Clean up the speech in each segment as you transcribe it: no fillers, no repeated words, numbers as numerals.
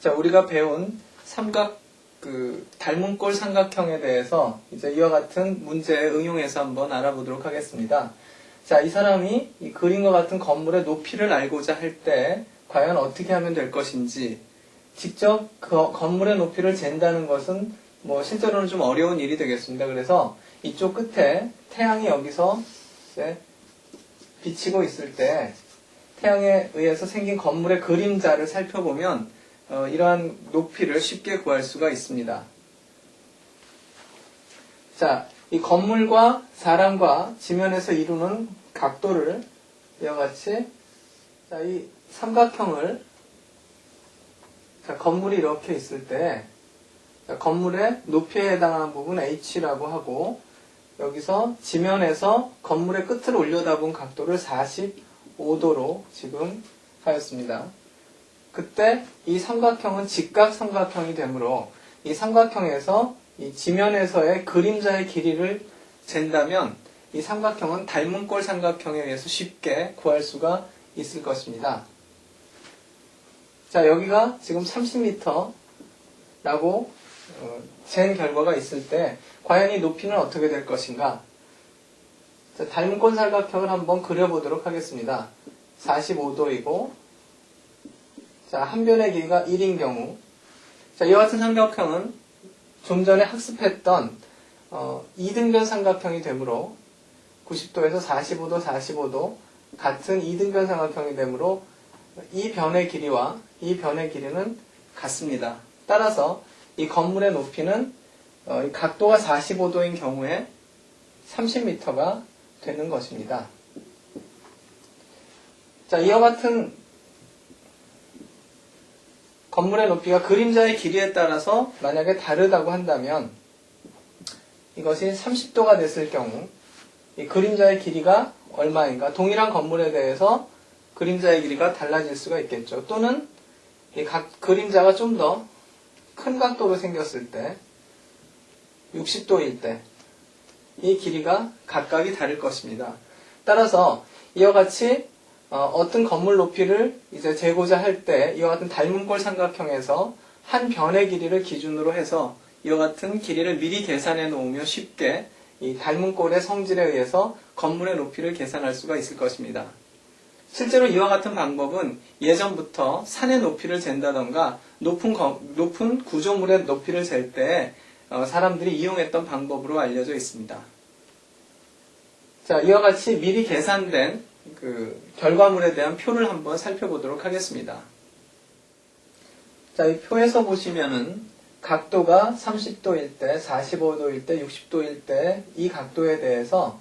자, 우리가 배운 닮은꼴 삼각형에 대해서 이제 이와 같은 문제에 응용해서 한번 알아보도록 하겠습니다. 자, 이 사람이 이 그림과 같은 건물의 높이를 알고자 할 때 과연 어떻게 하면 될 것인지, 직접 그 건물의 높이를 잰다는 것은 실제로는 좀 어려운 일이 되겠습니다. 그래서 이쪽 끝에 태양이 여기서 이제 비치고 있을 때 태양에 의해서 생긴 건물의 그림자를 살펴보면 이러한 높이를 쉽게 구할 수가 있습니다. 자, 이 건물과 사람과 지면에서 이루는 각도를 이와 같이, 자, 이 삼각형을, 자, 건물이 이렇게 있을 때, 자, 건물의 높이에 해당하는 부분 H라고 하고, 여기서 지면에서 건물의 끝을 올려다본 각도를 45도로 지금 하였습니다. 그때 이 삼각형은 직각삼각형이 되므로 이 삼각형에서 이 지면에서의 그림자의 길이를 잰다면 이 삼각형은 닮은꼴 삼각형에 의해서 쉽게 구할 수가 있을 것입니다. 자, 여기가 지금 30m라고 잰 결과가 있을 때 과연 이 높이는 어떻게 될 것인가? 자, 닮은꼴 삼각형을 한번 그려보도록 하겠습니다. 45도이고, 자, 한 변의 길이가 1인 경우, 자, 이와 같은 삼각형은 좀 전에 학습했던 2등변 삼각형이 되므로 90도에서 45도, 45도 같은 2등변 삼각형이 되므로 이 변의 길이와 이 변의 길이는 같습니다. 따라서 이 건물의 높이는 이 각도가 45도인 경우에 30m가 되는 것입니다. 자, 이와 같은 건물의 높이가 그림자의 길이에 따라서 만약에 다르다고 한다면 이것이 30도가 됐을 경우 이 그림자의 길이가 얼마인가? 동일한 건물에 대해서 그림자의 길이가 달라질 수가 있겠죠. 또는 이 그림자가 좀 더 큰 각도로 생겼을 때 60도일 때 이 길이가 각각이 다를 것입니다. 따라서 이와 같이 어떤 건물 높이를 이제 재고자 할 때 이와 같은 닮은꼴 삼각형에서 한 변의 길이를 기준으로 해서 이와 같은 길이를 미리 계산해 놓으면 쉽게 이 닮은꼴의 성질에 의해서 건물의 높이를 계산할 수가 있을 것입니다. 실제로 이와 같은 방법은 예전부터 산의 높이를 잰다던가 높은 구조물의 높이를 잴 때 사람들이 이용했던 방법으로 알려져 있습니다. 자, 이와 같이 미리 계산된 결과물에 대한 표를 한번 살펴보도록 하겠습니다. 자, 이 표에서 보시면은 각도가 30도일 때, 45도일 때, 60도일 때 이 각도에 대해서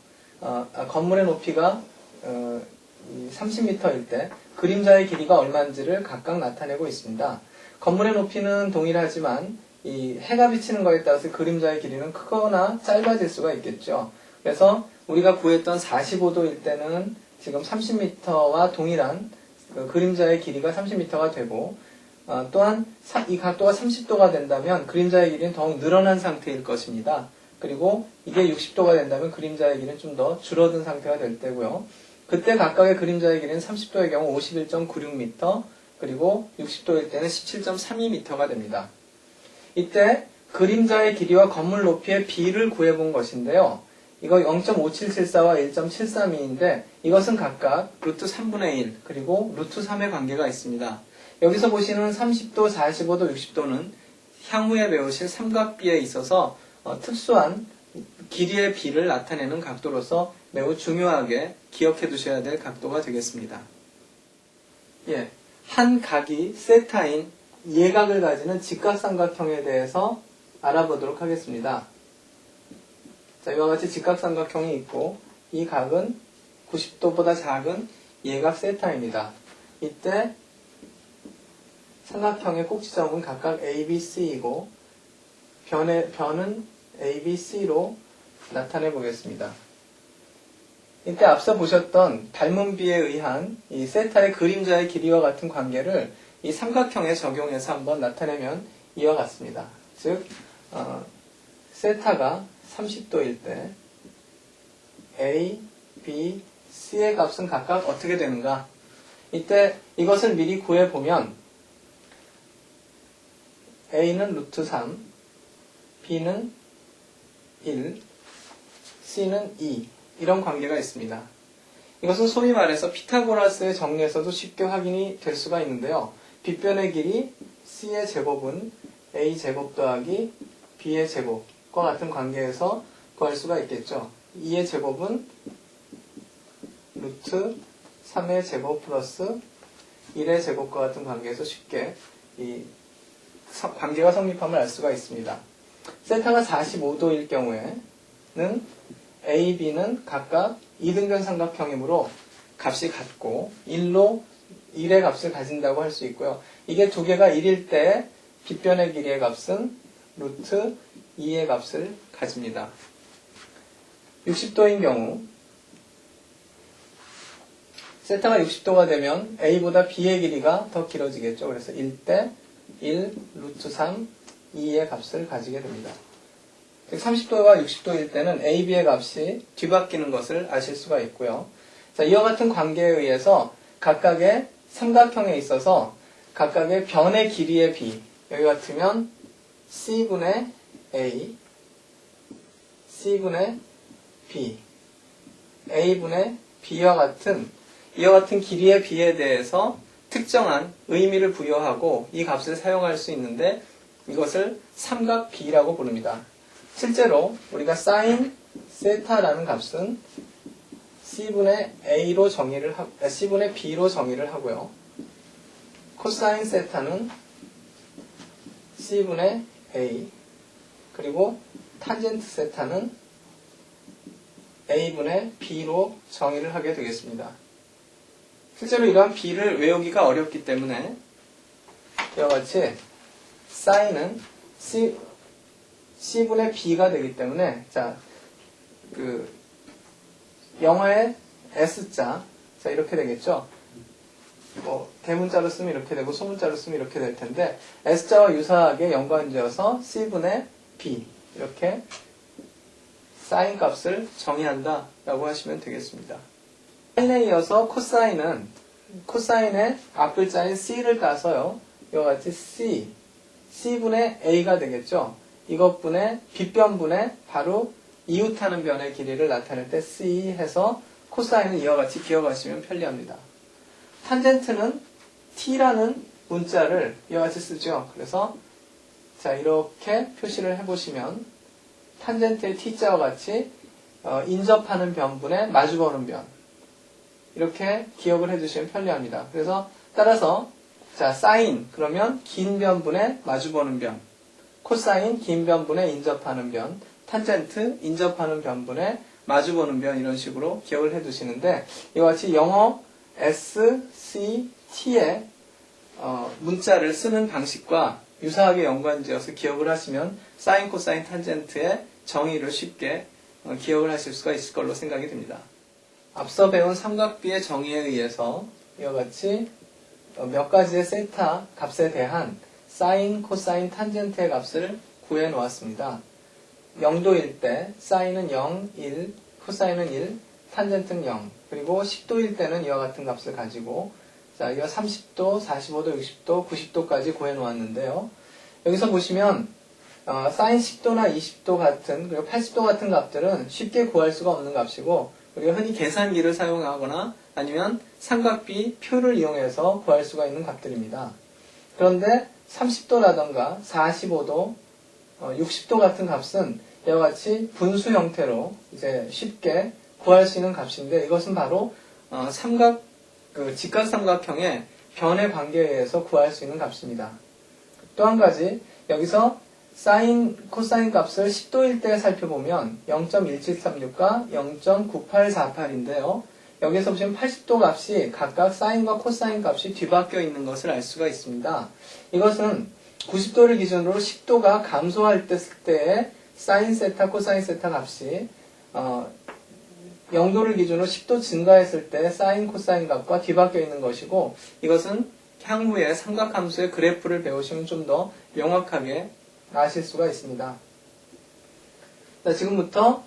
건물의 높이가 30m일 때 그림자의 길이가 얼마인지를 각각 나타내고 있습니다. 건물의 높이는 동일하지만 이 해가 비치는 것에 따라서 그림자의 길이는 크거나 짧아질 수가 있겠죠. 그래서 우리가 구했던 45도일 때는 지금 30m와 동일한 그림자의 길이가 30m가 되고, 또한 이 각도가 30도가 된다면 그림자의 길이는 더욱 늘어난 상태일 것입니다. 그리고 이게 60도가 된다면 그림자의 길이는 좀 더 줄어든 상태가 될 때고요. 그때 각각의 그림자의 길이는 30도의 경우 51.96m, 그리고 60도일 때는 17.32m가 됩니다. 이때 그림자의 길이와 건물 높이의 비를 구해본 것인데요. 이거 0.5774와 1.732인데 이것은 각각 루트 3분의 1 그리고 루트 3의 관계가 있습니다. 여기서 보시는 30도, 45도, 60도는 향후에 배우실 삼각비에 있어서 특수한 길이의 비를 나타내는 각도로서 매우 중요하게 기억해 두셔야 될 각도가 되겠습니다. 예, 한 각이 세타인 예각을 가지는 직각삼각형에 대해서 알아보도록 하겠습니다. 자, 이와 같이 직각삼각형이 있고 이 각은 90도보다 작은 예각 세타입니다. 이때 삼각형의 꼭지점은 각각 A, B, C이고 변은 A, B, C로 나타내 보겠습니다. 이때 앞서 보셨던 닮은 비에 의한 이 세타의 그림자의 길이와 같은 관계를 이 삼각형에 적용해서 한번 나타내면 이와 같습니다. 즉 세타가 30도일 때 A, B, C의 값은 각각 어떻게 되는가? 이때 이것을 미리 구해보면 A는 루트 3, B는 1, C는 2 이런 관계가 있습니다. 이것은 소위 말해서 피타고라스의 정리에서도 쉽게 확인이 될 수가 있는데요. 빗변의 길이 C의 제곱은 A 제곱 더하기 B의 제곱과 같은 관계에서 구할 수가 있겠죠. 2의 제곱은 루트 3의 제곱 플러스 1의 제곱과 같은 관계에서 쉽게 이 관계가 성립함을 알 수가 있습니다. 세타가 45도일 경우에는 A, B는 각각 이등변 삼각형이므로 값이 같고 1의 값을 가진다고 할 수 있고요. 이게 두 개가 1일 때 빗변의 길이의 값은 루트 2의 값을 가집니다. 60도인 경우 세타가 60도가 되면 A보다 B의 길이가 더 길어지겠죠. 그래서 1대 1 루트 3 2의 값을 가지게 됩니다. 30도가 60도일 때는 A, B의 값이 뒤바뀌는 것을 아실 수가 있고요. 자, 이와 같은 관계에 의해서 각각의 삼각형에 있어서 각각의 변의 길이의 B, 여기 같으면 C분의 A, C분의 B, A분의 B와 같은 이와 같은 길이의 B에 대해서 특정한 의미를 부여하고 이 값을 사용할 수 있는데 이것을 삼각 B라고 부릅니다. 실제로 우리가 sin 세타라는 값은 C분의 A로 C분의 B로 정의를 하고요. 코사인 세타는 C분의 A, 그리고 탄젠트 세타는 A분의 B로 정의를 하게 되겠습니다. 실제로 이러한 B를 외우기가 어렵기 때문에 이와 같이 사인은 C분의 B가 되기 때문에 자, 영어의 S자, 자 이렇게 되겠죠. 대문자로 쓰면 이렇게 되고 소문자로 쓰면 이렇게 될 텐데 S자와 유사하게 연관지어서 C분의 B 이렇게 사인 값을 정의한다 라고 하시면 되겠습니다. 사인에 이어서 코사인의 앞글자인 C를 따서요. 이와 같이 C분의 A가 되겠죠. 이것분의 빗변분의 바로 이웃하는 변의 길이를 나타낼 때 C 해서 코사인은 이와 같이 기억하시면 편리합니다. 탄젠트는 T라는 문자를 이와 같이 쓰죠. 그래서 자 이렇게 표시를 해보시면 탄젠트의 T자와 같이 인접하는 변분의 마주보는 변 이렇게 기억을 해주시면 편리합니다. 그래서 따라서 자 사인 그러면 긴 변분의 마주보는 변, 코사인 긴 변분의 인접하는 변, 탄젠트 인접하는 변분의 마주보는 변 이런 식으로 기억을 해두시는데 이와 같이 영어 S, C, T의 문자를 쓰는 방식과 유사하게 연관지어서 기억을 하시면 사인, 코사인, 탄젠트의 정의를 쉽게 기억을 하실 수가 있을 걸로 생각이 됩니다. 앞서 배운 삼각비의 정의에 의해서 이와 같이 몇 가지의 세타 값에 대한 사인, 코사인, 탄젠트의 값을 구해 놓았습니다. 0도일 때 사인은 0, 1, 코사인은 1, 탄젠트는 0. 그리고 10도일 때는 이와 같은 값을 가지고 자, 이거 30도, 45도, 60도, 90도까지 구해 놓았는데요. 여기서 보시면 사인 10도나 20도 같은 그리고 80도 같은 값들은 쉽게 구할 수가 없는 값이고 우리가 흔히 계산기를 사용하거나 아니면 삼각비 표를 이용해서 구할 수가 있는 값들입니다. 그런데 30도라던가 45도, 60도 같은 값은 이와 같이 분수 형태로 이제 쉽게 구할 수 있는 값인데 이것은 바로 직각삼각형의 변의 관계에 의해서 구할 수 있는 값입니다. 또 한 가지 여기서 사인, 코사인 값을 10도일 때 살펴보면 0.1736과 0.9848인데요. 여기서 보시면 80도 값이 각각 사인과 코사인 값이 뒤바뀌어 있는 것을 알 수가 있습니다. 이것은 90도를 기준으로 10도가 감소할 때의 사인 세타, 코사인 세타 값이 0도를 기준으로 10도 증가했을 때 사인, 코사인 값과 뒤바뀌어 있는 것이고 이것은 향후에 삼각함수의 그래프를 배우시면 좀 더 명확하게 아실 수가 있습니다. 자, 지금부터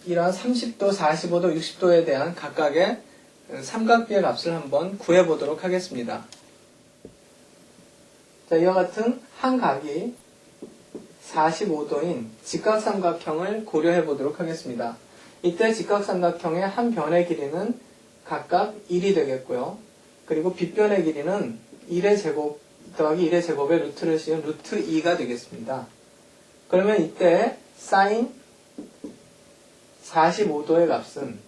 이러한 30도, 45도, 60도에 대한 각각의 삼각비의 값을 한번 구해보도록 하겠습니다. 자, 자, 이와 같은 한 각이 45도인 직각삼각형을 고려해 보도록 하겠습니다. 이때 직각삼각형의 한 변의 길이는 각각 1이 되겠고요. 그리고 빗변의 길이는 1의 제곱 더하기 1의 제곱에 루트를 씌운 루트 2가 되겠습니다. 그러면 이때 사인 45도의 값은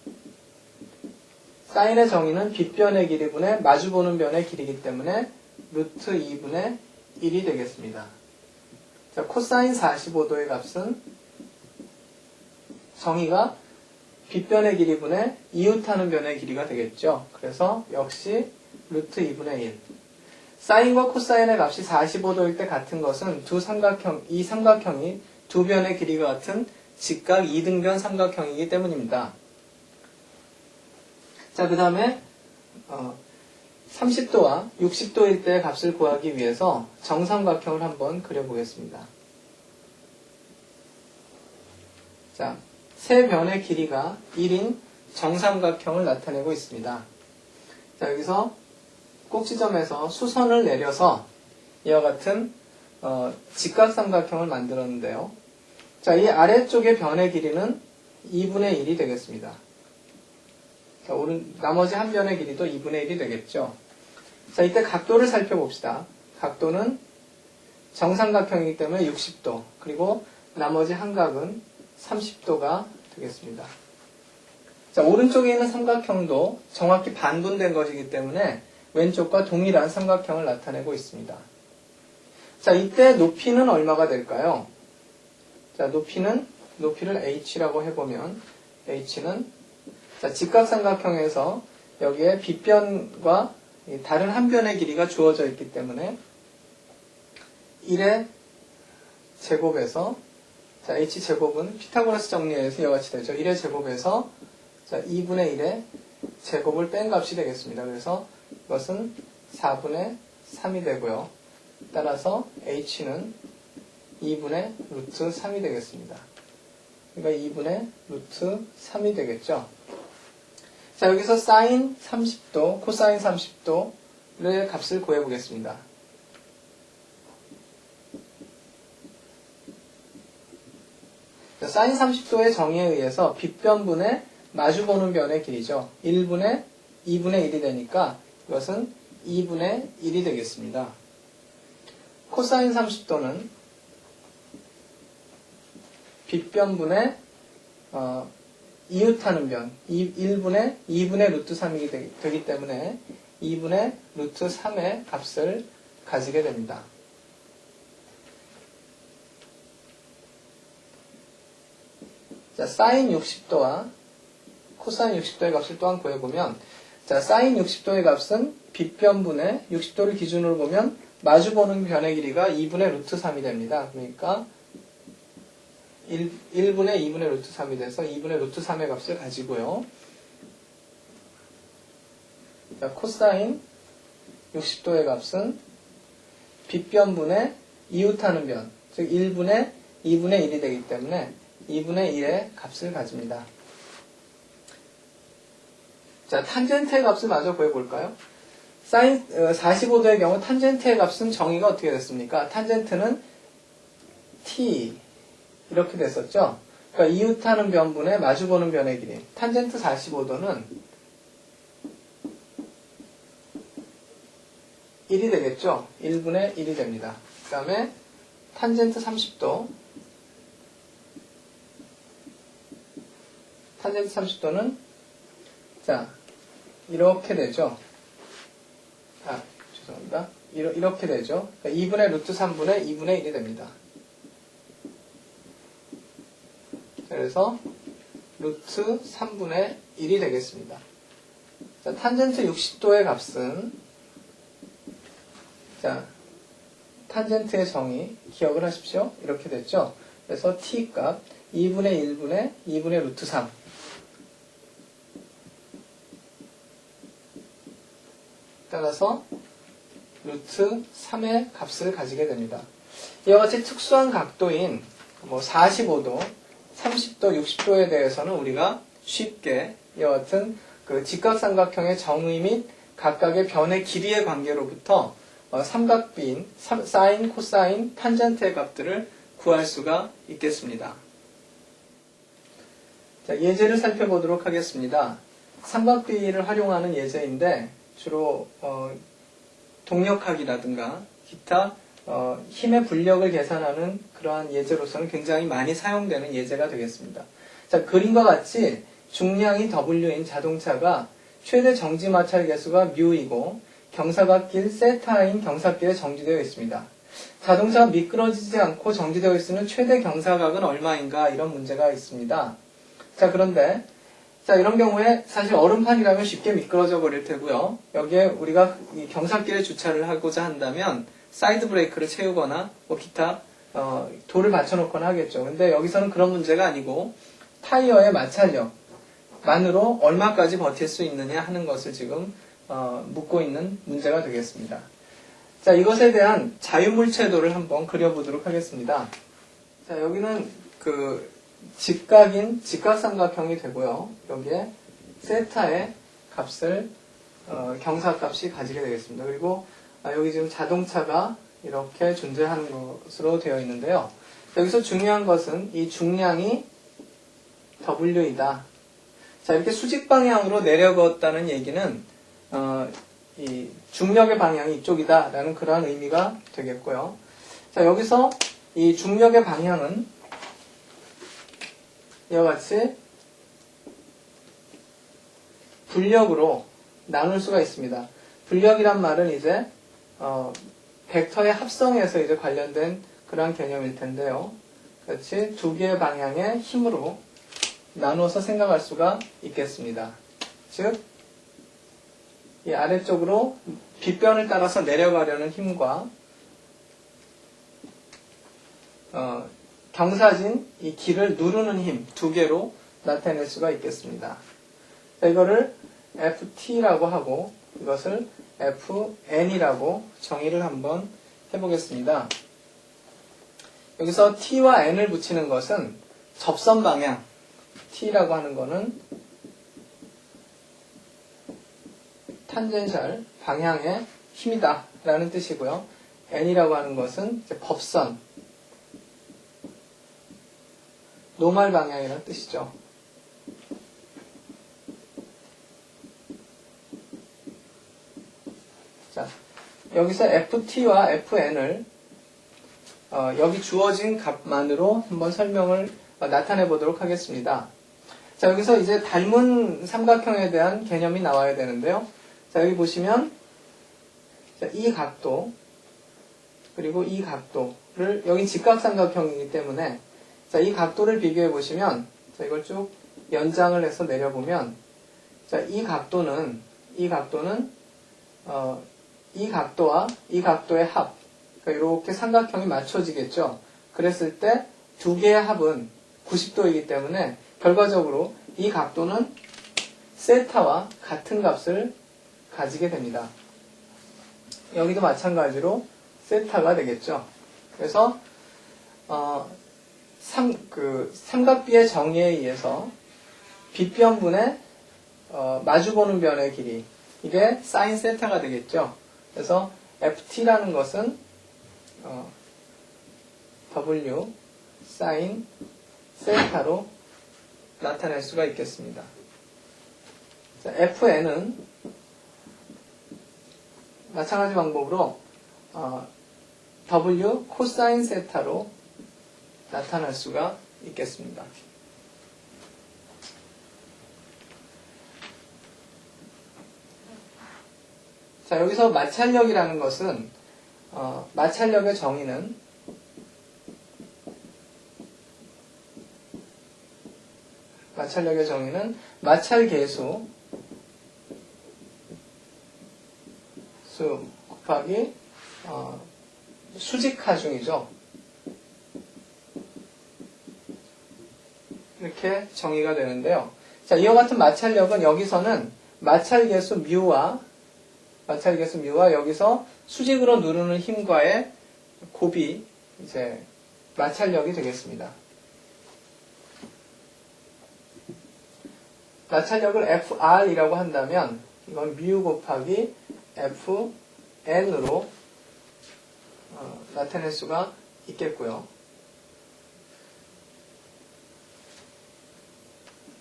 사인의 정의는 빗변의 길이분의 마주보는 변의 길이기 때문에 루트 2분의 1이 되겠습니다. 자, 코사인 45도의 값은 정의가 빗변의 길이분의 이웃하는 변의 길이가 되겠죠. 그래서 역시 루트 2분의 1. 사인과 코사인의 값이 45도일 때 같은 것은 이 삼각형이 두 변의 길이가 같은 직각 2등변 삼각형이기 때문입니다. 자, 그 다음에 30도와 60도일 때 값을 구하기 위해서 정삼각형을 한번 그려보겠습니다. 자, 세 변의 길이가 1인 정삼각형을 나타내고 있습니다. 자, 여기서 꼭지점에서 수선을 내려서 이와 같은 직각삼각형을 만들었는데요. 자, 이 아래쪽의 변의 길이는 2분의 1이 되겠습니다. 자, 나머지 한 변의 길이도 2분의 1이 되겠죠. 자, 이때 각도를 살펴봅시다. 각도는 정삼각형이기 때문에 60도, 그리고 나머지 한 각은 30도가 되겠습니다. 자, 오른쪽에 있는 삼각형도 정확히 반분된 것이기 때문에 왼쪽과 동일한 삼각형을 나타내고 있습니다. 자, 이때 높이는 얼마가 될까요? 자, 높이를 h라고 해보면 h는 자, 직각삼각형에서 여기에 빗변과 다른 한 변의 길이가 주어져 있기 때문에 1의 제곱에서 자, h제곱은 피타고라스 정리에서 이와 같이 되죠. 1의 제곱에서 자, 2분의 1의 제곱을 뺀 값이 되겠습니다. 그래서 이것은 4분의 3이 되고요. 따라서 h는 2분의 루트 3이 되겠습니다. 그러니까 2분의 루트 3이 되겠죠. 자, 여기서 사인 30도, 코사인 30도의 값을 구해보겠습니다. 자, 사인 30도의 정의에 의해서 빗변분의 마주보는 변의 길이죠. 1분의 2분의 1이 되니까 이것은 2분의 1이 되겠습니다. 코사인 30도는 빗변분의 이웃하는 변 2분의 루트 3이 되기 때문에 2분의 루트 3의 값을 가지게 됩니다. 자, 사인 60도와 코사인 60도의 값을 또한 구해보면 자, 사인 60도의 값은 빗변분의 60도를 기준으로 보면 마주보는 변의 길이가 2분의 루트 3이 됩니다. 그러니까 1분의 2분의 루트 3이 돼서 2분의 루트 3의 값을 가지고요. 자, 코사인 60도의 값은 빗변분의 이웃하는 변, 즉 1분의 2분의 1이 되기 때문에 2분의 1의 값을 가집니다. 자, 탄젠트의 값을 마저 구해볼까요? 사인 45도의 경우 탄젠트의 값은 정의가 어떻게 됐습니까? 탄젠트는 t 이렇게 됐었죠. 그러니까 이웃하는 변분의 마주보는 변의 길이. 탄젠트 45도는 1이 되겠죠. 1분의 1이 됩니다. 그 다음에 탄젠트 30도. 탄젠트 30도는 자, 이렇게 되죠. 아, 죄송합니다. 이렇게 되죠. 그러니까 2분의 루트 3분의 2분의 1이 됩니다. 그래서 루트 3분의 1이 되겠습니다. 자, 탄젠트 60도의 값은 자, 탄젠트의 정의 기억을 하십시오. 이렇게 됐죠. 그래서 t 값 2분의 1분의 2분의 루트 3 따라서 루트 3의 값을 가지게 됩니다. 이와 같이 특수한 각도인 45도, 30도, 60도에 대해서는 우리가 쉽게 이와 같은 그 직각삼각형의 정의 및 각각의 변의 길이의 관계로부터 삼각비인 사인, 코사인, 탄젠트의 값들을 구할 수가 있겠습니다. 자, 예제를 살펴보도록 하겠습니다. 삼각비를 활용하는 예제인데 주로 동력학이라든가 기타 힘의 분력을 계산하는 그러한 예제로서는 굉장히 많이 사용되는 예제가 되겠습니다. 자, 그림과 같이 중량이 W인 자동차가 최대 정지 마찰 계수가 μ이고 경사각길 세타인 경사길에 정지되어 있습니다. 자동차가 미끄러지지 않고 정지되어 있으면 최대 경사각은 얼마인가 이런 문제가 있습니다. 자, 그런데 이런 경우에 사실 얼음판이라면 쉽게 미끄러져 버릴 테고요. 여기에 우리가 이 경사길에 주차를 하고자 한다면 사이드 브레이크를 채우거나 뭐 기타 돌을 받쳐놓거나 하겠죠. 근데 여기서는 그런 문제가 아니고 타이어의 마찰력만으로 얼마까지 버틸 수 있느냐 하는 것을 지금 묻고 있는 문제가 되겠습니다. 자, 이것에 대한 자유물체도를 한번 그려보도록 하겠습니다. 자, 여기는 그 직각인 직각삼각형이 되고요. 여기에 세타의 값을 경사값이 가지게 되겠습니다. 그리고 여기 지금 자동차가 이렇게 존재하는 것으로 되어 있는데요. 여기서 중요한 것은 이 중량이 W이다. 자, 이렇게 수직 방향으로 내려갔다는 얘기는 이 중력의 방향이 이쪽이다 라는 그러한 의미가 되겠고요. 자, 여기서 이 중력의 방향은 이와 같이 분력으로 나눌 수가 있습니다. 분력이란 말은 이제 벡터의 합성에서 이제 관련된 그러한 개념일 텐데요. 그렇지, 두 개의 방향의 힘으로 나눠서 생각할 수가 있겠습니다. 즉, 이 아래쪽으로 빗변을 따라서 내려가려는 힘과 경사진 이 길을 누르는 힘 두 개로 나타낼 수가 있겠습니다. 자, 이거를 FT라고 하고 이것을 FN이라고 정의를 한번 해보겠습니다. 여기서 T와 N을 붙이는 것은 접선 방향, T라고 하는 것은 탄젠셜 방향의 힘이다 라는 뜻이고요. N이라고 하는 것은 이제 법선, 노멀 방향이라는 뜻이죠. 자, 여기서 FT와 FN을 여기 주어진 값만으로 한번 설명을 나타내 보도록 하겠습니다. 자, 여기서 이제 닮은 삼각형에 대한 개념이 나와야 되는데요. 자, 여기 보시면 이 각도 그리고 이 각도를 여기 직각삼각형이기 때문에 자, 이 각도를 비교해 보시면 자, 이걸 쭉 연장을 해서 내려보면 자, 이 각도는 이 각도와 이 각도의 합, 그러니까 이렇게 삼각형이 맞춰지겠죠. 그랬을 때 두 개의 합은 90도이기 때문에 결과적으로 이 각도는 세타와 같은 값을 가지게 됩니다. 여기도 마찬가지로 세타가 되겠죠. 그래서 삼각비의 정의에 의해서 빗변분의 마주보는 변의 길이 이게 사인 세타가 되겠죠. 그래서 FT라는 것은 W 사인 세타로 나타낼 수가 있겠습니다. 자, FN은 마찬가지 방법으로 W 코사인 세타로 나타날 수가 있겠습니다. 자, 여기서 마찰력이라는 것은 마찰력의 정의는 마찰계수 수 곱하기 수직하중이죠. 이렇게 정의가 되는데요. 자, 이와 같은 마찰력은 여기서는 마찰계수 μ와 여기서 수직으로 누르는 힘과의 곱이 이제 마찰력이 되겠습니다. 마찰력을 FR이라고 한다면 이건 μ 곱하기 FN으로 나타낼 수가 있겠고요.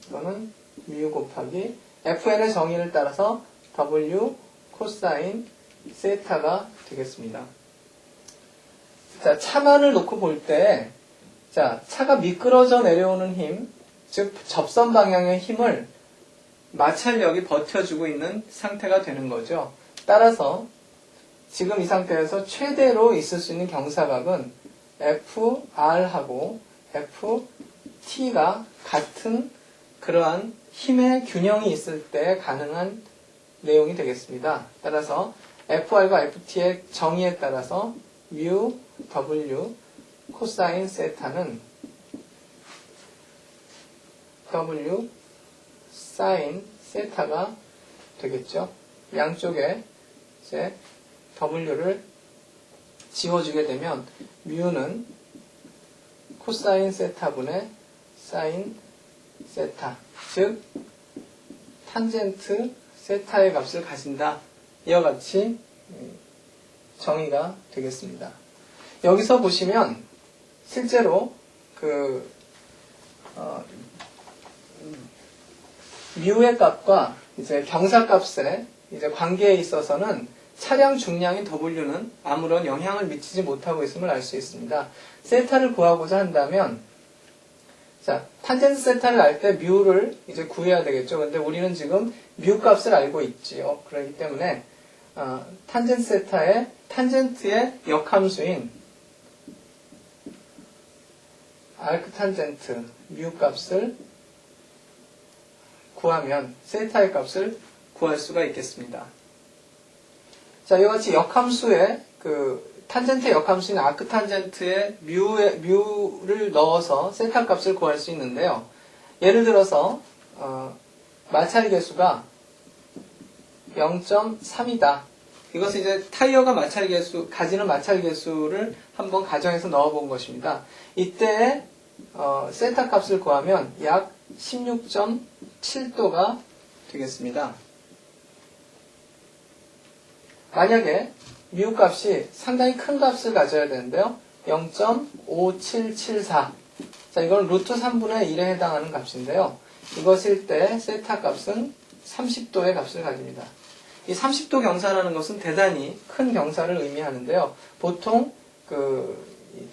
이거는 mu 곱하기 fn의 정의를 따라서 w 코사인 세타가 되겠습니다. 자, 차만을 놓고 볼 때, 자, 차가 미끄러져 내려오는 힘, 즉 접선 방향의 힘을 마찰력이 버텨주고 있는 상태가 되는 거죠. 따라서 지금 이 상태에서 최대로 있을 수 있는 경사각은 FR하고 FT가 같은 그러한 힘의 균형이 있을 때 가능한 내용이 되겠습니다. 따라서 FR과 FT의 정의에 따라서 mu W 코사인 세타는 W 사인 세타가 되겠죠. 양쪽에 이제 W를 지워주게 되면 mu는 코사인 세타분의 사인 세타, 즉 탄젠트 세타의 값을 가진다. 이와 같이 정의가 되겠습니다. 여기서 보시면 실제로 mu의 값과 이제 경사값의 이제 관계에 있어서는 차량 중량인 W는 아무런 영향을 미치지 못하고 있음을 알 수 있습니다. 세타를 구하고자 한다면, 자, 탄젠트 세타를 알 때 mu를 이제 구해야 되겠죠. 근데 우리는 지금 mu 값을 알고 있지요. 그렇기 때문에, 탄젠트 세타의 탄젠트의 역함수인 아크 탄젠트 mu 값을 구하면 세타의 값을 구할 수가 있겠습니다. 자, 이와 같이 역함수에 탄젠트의 역함수인 아크 탄젠트에 mu를 넣어서 세타 값을 구할 수 있는데요. 예를 들어서 마찰 계수가 0.3이다. 이것은 이제 타이어가 가지는 마찰 계수를 한번 가정해서 넣어본 것입니다. 이때 세타 값을 구하면 약 16.7도가 되겠습니다. 만약에 mu 값이 상당히 큰 값을 가져야 되는데요. 0.5774. 자, 이건 루트 3분의 1에 해당하는 값인데요. 이것일 때 세타 값은 30도의 값을 가집니다. 이 30도 경사라는 것은 대단히 큰 경사를 의미하는데요. 보통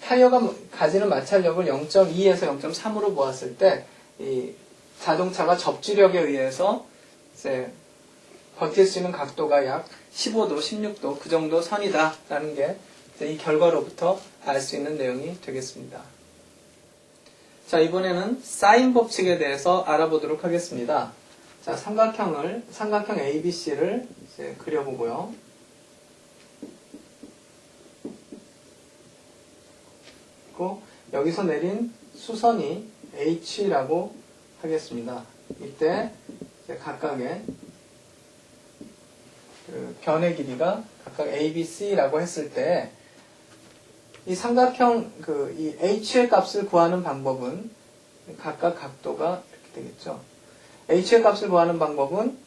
타이어가 가지는 마찰력을 0.2에서 0.3으로 보았을 때 이 자동차가 접지력에 의해서 이제 버틸 수 있는 각도가 약 15도, 16도 그 정도 선이다라는 게 이 결과로부터 알 수 있는 내용이 되겠습니다. 자, 이번에는 사인 법칙에 대해서 알아보도록 하겠습니다. 자, 삼각형 ABC를 이제 그려보고요. 그리고 여기서 내린 수선이 H라고 하겠습니다. 이때 이제 각각의 변의 길이가 각각 ABC라고 했을 때 이 삼각형 이 H의 값을 구하는 방법은 각각 각도가 이렇게 되겠죠. H의 값을 구하는 방법은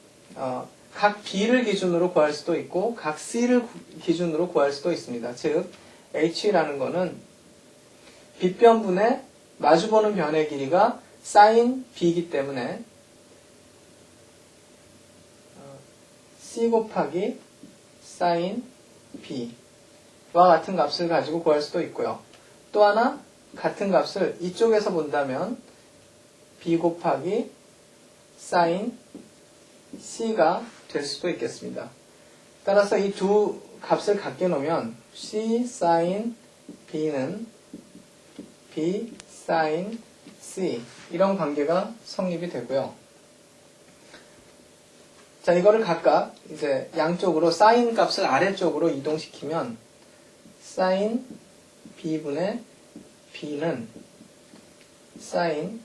각 B를 기준으로 구할 수도 있고 각 C를 기준으로 구할 수도 있습니다. 즉 H라는 거는 빗변분의 마주보는 변의 길이가 sin B이기 때문에 C 곱하기 sin B와 같은 값을 가지고 구할 수도 있고요. 또 하나 같은 값을 이쪽에서 본다면 B 곱하기 sin C가 될 수도 있겠습니다. 따라서 이 두 값을 같게 놓으면 C sin B는 B sin C 이런 관계가 성립이 되고요. 자, 이거를 각각 이제 양쪽으로 sin 값을 아래쪽으로 이동시키면 sin B분의 B는 sin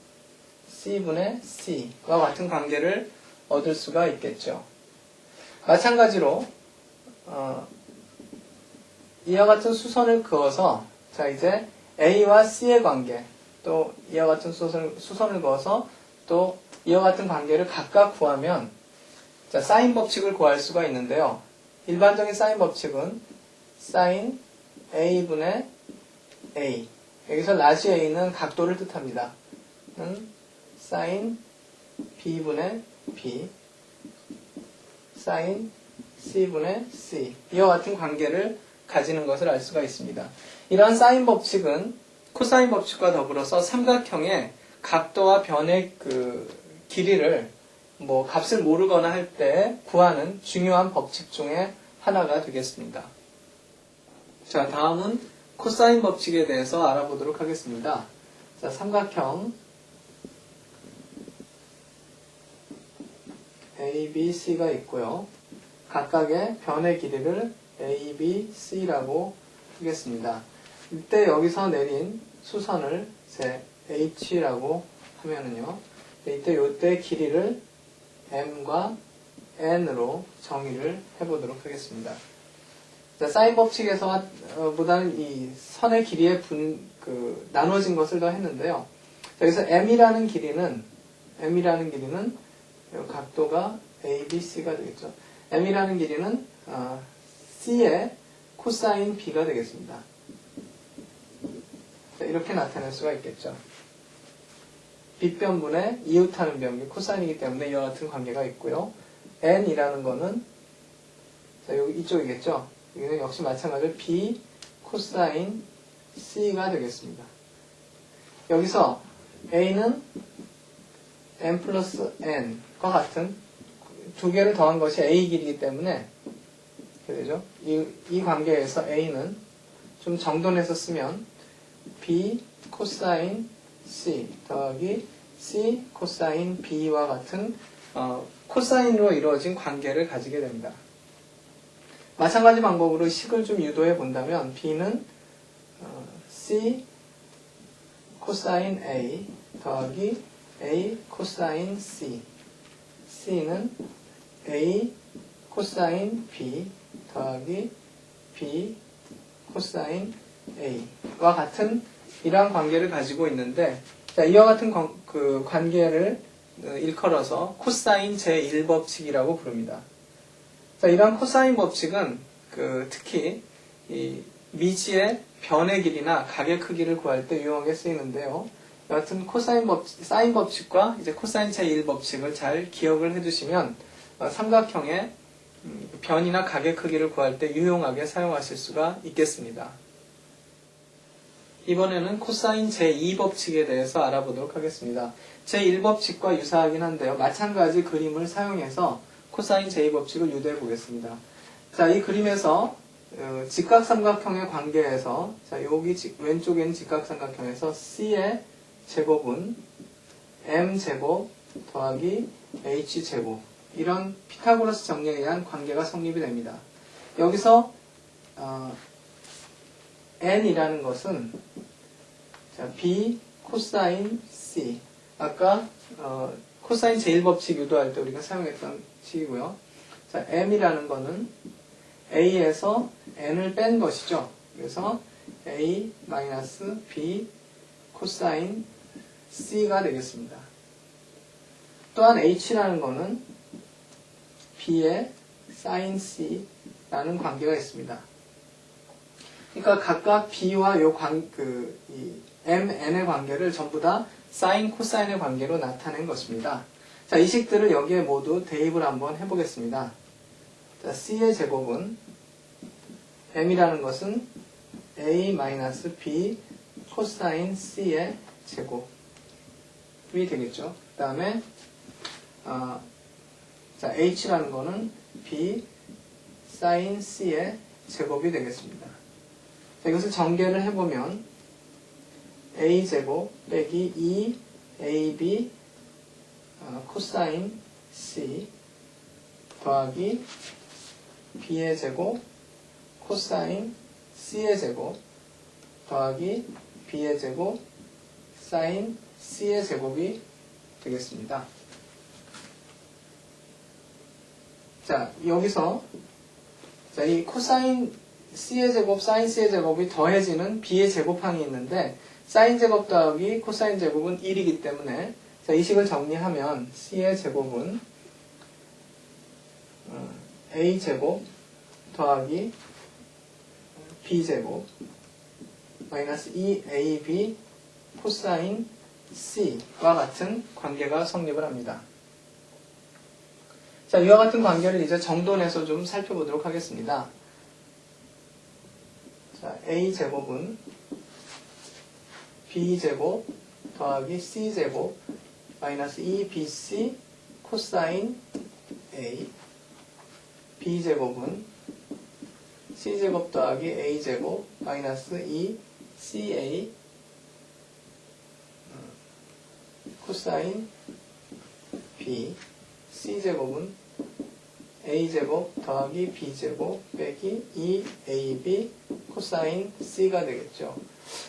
C분의 C와 같은 관계를 얻을 수가 있겠죠. 마찬가지로 이와 같은 수선을 그어서 자 이제 A와 C의 관계 또 이와 같은 수선을 그어서 또 이와 같은 관계를 각각 구하면 자 사인 법칙을 구할 수가 있는데요. 일반적인 사인 법칙은 sin a분의 a. 여기서 라지 a는 각도를 뜻합니다. sin b분의 b, sin c분의 c. 이와 같은 관계를 가지는 것을 알 수가 있습니다. 이러한 사인 법칙은 코사인 법칙과 더불어서 삼각형의 각도와 변의 길이를 값을 모르거나 할 때 구하는 중요한 법칙 중에 하나가 되겠습니다. 자, 다음은 코사인 법칙에 대해서 알아보도록 하겠습니다. 자, 삼각형 A, B, C가 있고요. 각각의 변의 길이를 A, B, C라고 하겠습니다. 이때 여기서 내린 수선을 제 H라고 하면은요. 이때 길이를 M과 N으로 정의를 해보도록 하겠습니다. 자, 사인 법칙에서 보다는 이 선의 길이에 나눠진 것을 더 했는데요. 자, 여기서 M이라는 길이는 각도가 A, B, C가 되겠죠. M이라는 길이는 C의 코사인 B가 되겠습니다. 자, 이렇게 나타낼 수가 있겠죠. 빗변분의 이웃하는 변이 코사인이기 때문에 이와 같은 관계가 있고요. N이라는 거는 자, 여기 이쪽이겠죠. 여기는 역시 마찬가지로 B 코사인 C가 되겠습니다. 여기서 A는 M 플러스 N과 같은 두 개를 더한 것이 A 길이기 때문에 되죠. 이 관계에서 A는 좀 정돈해서 쓰면 B 코사인 C 더하기 C 코사인 B와 같은 코사인으로 이루어진 관계를 가지게 됩니다. 마찬가지 방법으로 식을 좀 유도해 본다면 B는 C 코사인 A 더하기 A 코사인 C, C는 A 코사인 B 더하기 B 코사인 A와 같은 이러한 관계를 가지고 있는데, 자, 이와 같은 관계를 일컬어서 코사인 제1법칙이라고 부릅니다. 자, 이러한 코사인 법칙은 특히 이 미지의 변의 길이나 각의 크기를 구할 때 유용하게 쓰이는데요. 여하튼 사인 법칙과 이제 코사인 제1법칙을 잘 기억을 해두시면 삼각형의 변이나 각의 크기를 구할 때 유용하게 사용하실 수가 있겠습니다. 이번에는 코사인 제2법칙에 대해서 알아보도록 하겠습니다. 제1법칙과 유사하긴 한데요. 마찬가지 그림을 사용해서 코사인 제2법칙을 유도해 보겠습니다. 자, 이 그림에서 직각삼각형의 관계에서 자, 여기 왼쪽에 있는 직각삼각형에서 C의 제곱은 M제곱 더하기 H제곱, 이런 피타고라스 정리에 의한 관계가 성립이 됩니다. 여기서 N이라는 것은 자, B 코사인 C, 아까 코사인 제1법칙 유도할 때 우리가 사용했던 식이고요. 자, M이라는 것은 A에서 N을 뺀 것이죠. 그래서 A-B 코사인 C가 되겠습니다. 또한 H라는 것은 B의 sin C라는 관계가 있습니다. 그러니까 각각 B와 이 MN의 관계를 전부 다 sin, 코사인의 관계로 나타낸 것입니다. 자, 이 식들을 여기에 모두 대입을 한번 해보겠습니다. 자, C의 제곱은 M이라는 것은 A-B 코사인 C의 제곱이 되겠죠. 그 다음에 자, H라는 거는 B sin C의 제곱이 되겠습니다. 자, 이것을 전개를 해보면 A제곱 빼기 2AB 코사인 C 더하기 B의 제곱 코사인 C의 제곱 더하기 B의 제곱 사인 C의 제곱이 되겠습니다. 자, 여기서 자, 이 코사인 C의 제곱, 사인 C의 제곱이 더해지는 B의 제곱항이 있는데 사인 제곱 더하기 코사인 제곱은 1이기 때문에 자, 이 식을 정리하면 C의 제곱은 A 제곱 더하기 B제곱 마이너스 2AB 코사인 C와 같은 관계가 성립을 합니다. 자, 이와 같은 관계를 이제 정돈해서 좀 살펴보도록 하겠습니다. 자, A제곱은 B제곱 더하기 C제곱 마이너스 2BC 코사인 A. B제곱은 C제곱 더하기 A제곱 마이너스 2CA 코사인 B. C제곱은 A제곱 더하기 B제곱 빼기 2AB 코사인 C가 되겠죠.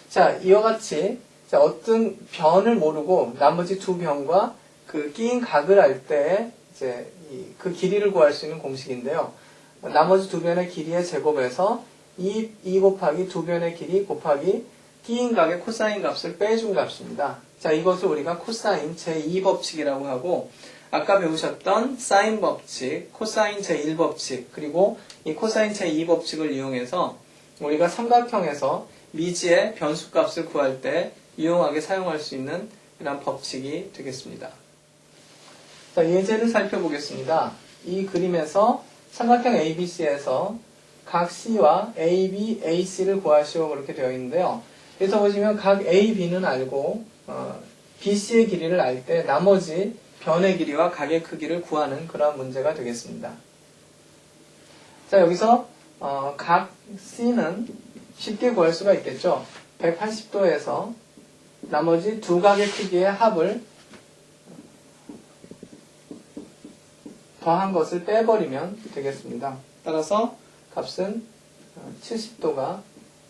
자, 이와 같이 자, 어떤 변을 모르고 나머지 두 변과 그 끼인 각을 할 때 이제 그 길이를 구할 수 있는 공식인데요. 나머지 두 변의 길이의 제곱에서 2 곱하기 두 변의 길이 곱하기 끼인 각의 코사인 값을 빼준 값입니다. 자, 이것을 우리가 코사인 제2법칙이라고 하고 아까 배우셨던 사인 법칙, 코사인 제1법칙, 그리고 이 코사인 제2법칙을 이용해서 우리가 삼각형에서 미지의 변수값을 구할 때 유용하게 사용할 수 있는 이런 법칙이 되겠습니다. 자, 예제를 살펴보겠습니다. 이 그림에서 삼각형 ABC에서 각 C와 AB, AC를 구하시오 그렇게 되어 있는데요. 여기서 보시면 각 AB는 알고 BC의 길이를 알 때 나머지 변의 길이와 각의 크기를 구하는 그러한 문제가 되겠습니다. 자, 여기서 각 C는 쉽게 구할 수가 있겠죠. 180도에서 나머지 두 각의 크기의 합을 더한 것을 빼버리면 되겠습니다. 따라서 값은 70도가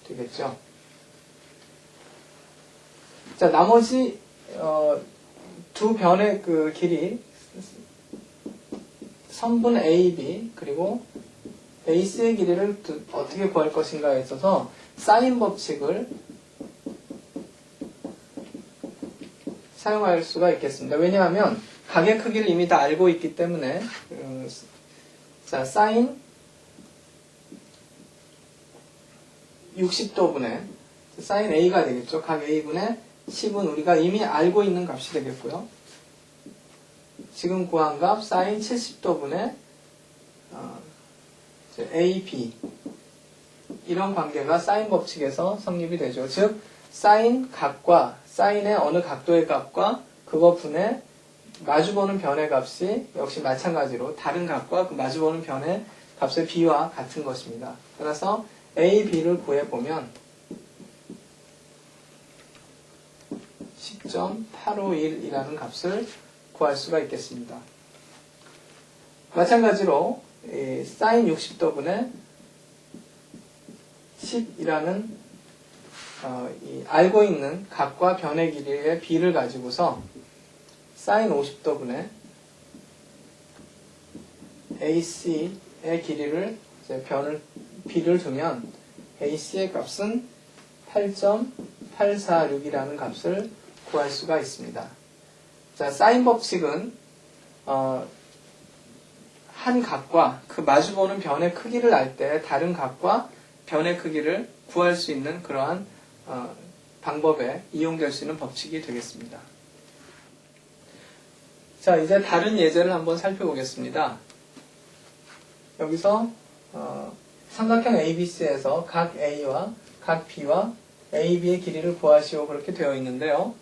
되겠죠. 자, 나머지 두 변의 그 길이 선분 AB 그리고 베이스의 길이를 어떻게 구할 것인가에 있어서 사인 법칙을 사용할 수가 있겠습니다. 왜냐하면 각의 크기를 이미 다 알고 있기 때문에 자, 사인 60도분의 사인 A가 되겠죠. 각 A분의 10은 우리가 이미 알고 있는 값이 되겠고요. 지금 구한 값 사인 70도분의 AB 이런 관계가 사인 법칙에서 성립이 되죠. 즉 사인 각과 사인의 어느 각도의 값과 그거 분의 마주보는 변의 값이 역시 마찬가지로 다른 값과 그 마주보는 변의 값의 B와 같은 것입니다. 따라서 A, B를 구해보면 10.851이라는 값을 구할 수가 있겠습니다. 마찬가지로 사인 60도분의 10이라는 알고 있는 각과 변의 길이의 B를 가지고서 사인 50도분의 AC의 길이를 B를 두면 AC의 값은 8.846이라는 값을 구할 수가 있습니다. 자, 사인 법칙은 한 각과 그 마주보는 변의 크기를 알 때 다른 각과 변의 크기를 구할 수 있는 그러한 방법에 이용될 수 있는 법칙이 되겠습니다. 자, 이제 다른 예제를 한번 살펴보겠습니다. 여기서 삼각형 ABC에서 각 A와 각 B와 AB의 길이를 구하시오 그렇게 되어 있는데요.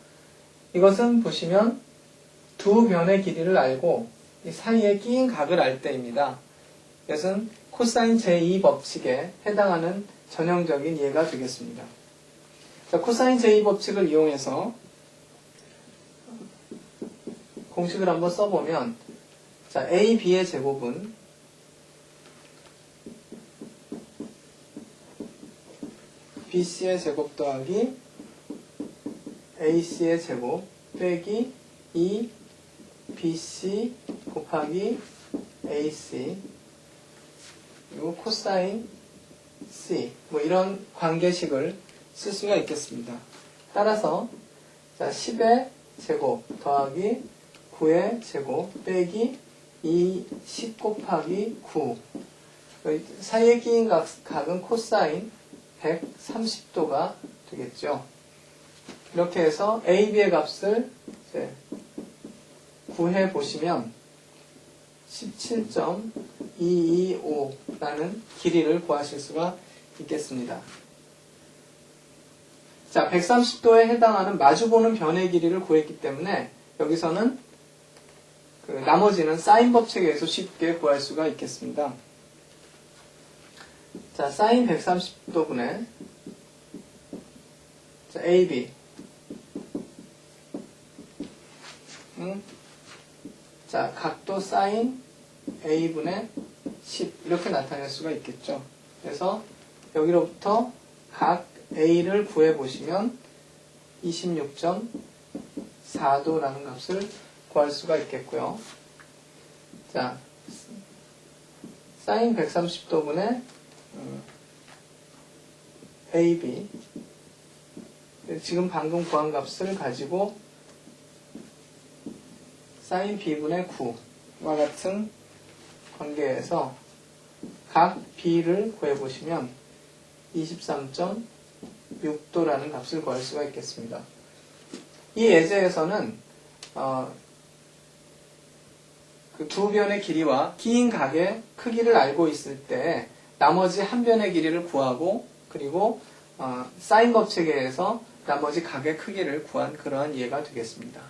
이것은 보시면 두 변의 길이를 알고 이 사이에 끼인 각을 알 때입니다. 이것은 코사인 제2법칙에 해당하는 전형적인 예가 되겠습니다. 자, 코사인 제2법칙을 이용해서 공식을 한번 써보면 자, A, B의 제곱은 BC의 제곱 더하기 AC의 제곱 빼기 2BC 곱하기 AC 그리고 코사인 C 뭐 이런 관계식을 쓸 수가 있겠습니다. 따라서 자, 10의 제곱 더하기 9의 제곱 빼기 10 곱하기 9 사이에 끼인 각은 코사인 130도가 되겠죠. 이렇게 해서 AB의 값을 이제 구해 보시면 17.225라는 길이를 구하실 수가 있겠습니다. 자, 130도에 해당하는 마주보는 변의 길이를 구했기 때문에 여기서는 나머지는 사인 법칙에서 쉽게 구할 수가 있겠습니다. 자, 사인 130도분의 AB 자, 각도 사인 A분의 10 이렇게 나타낼 수가 있겠죠. 그래서 여기로부터 각 A를 구해보시면 26.4도라는 값을 구할 수가 있겠고요. 자, 사인 130도분의 AB 지금 방금 구한 값을 가지고 사인 B분의 9와 같은 관계에서 각 B를 구해보시면 23.6도라는 값을 구할 수가 있겠습니다. 이 예제에서는 그 두 변의 길이와 긴 각의 크기를 알고 있을 때 나머지 한 변의 길이를 구하고 그리고 사인 법칙에 의해서 나머지 각의 크기를 구한 그러한 예가 되겠습니다.